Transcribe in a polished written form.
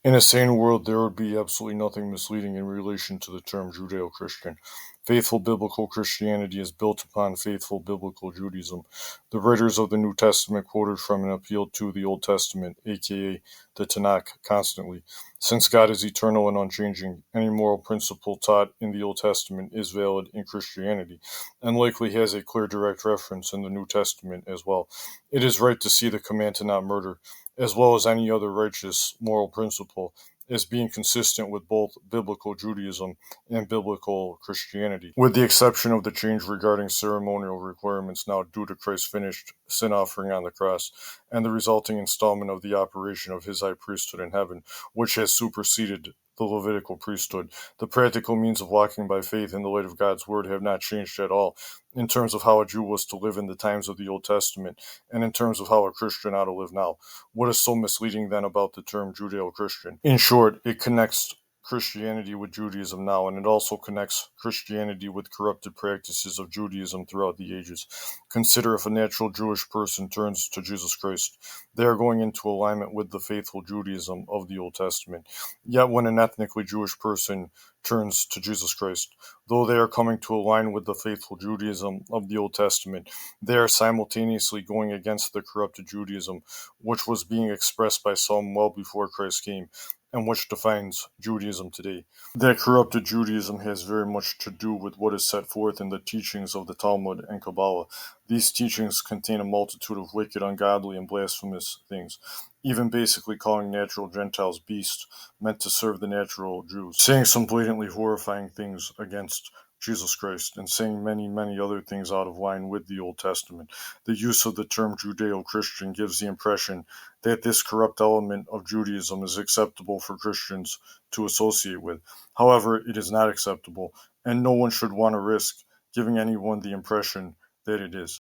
In a sane world, there would be absolutely nothing misleading in relation to the term Judeo Christian. Faithful biblical Christianity is built upon faithful biblical Judaism. The writers of the New Testament quoted from and appealed to the Old Testament, aka the Tanakh, constantly. Since God is eternal and unchanging, any moral principle taught in the Old Testament is valid in Christianity, and likely has a clear direct reference in the New Testament as well. It is right to see the command to not murder, as well as any other righteous moral principle, as being consistent with both biblical Judaism and biblical Christianity, with the exception of the change regarding ceremonial requirements now due to Christ's finished sin offering on the cross and the resulting installment of the operation of his high priesthood in heaven, which has superseded the Levitical priesthood. The practical means of walking by faith in the light of God's word have not changed at all in terms of how a Jew was to live in the times of the Old Testament and in terms of how a Christian ought to live now. What is so misleading then about the term Judeo Christian? In short, it connects Christianity with Judaism now, and it also connects Christianity with corrupted practices of Judaism throughout the ages. Consider if a natural Jewish person turns to Jesus Christ, they are going into alignment with the faithful Judaism of the Old Testament. Yet when an ethnically Jewish person turns to Jesus Christ, though they are coming to align with the faithful Judaism of the Old Testament, they are simultaneously going against the corrupted Judaism which was being expressed by some well before Christ came, and which defines Judaism today. That corrupted Judaism has very much to do with what is set forth in the teachings of the Talmud and Kabbalah. These teachings contain a multitude of wicked, ungodly, and blasphemous things, even basically calling natural Gentiles beasts meant to serve the natural Jews, saying some blatantly horrifying things against Jesus Christ, and saying many, many other things out of line with the Old Testament. The use of the term Judeo-Christian gives the impression that this corrupt element of Judaism is acceptable for Christians to associate with. However, it is not acceptable, and no one should want to risk giving anyone the impression that it is.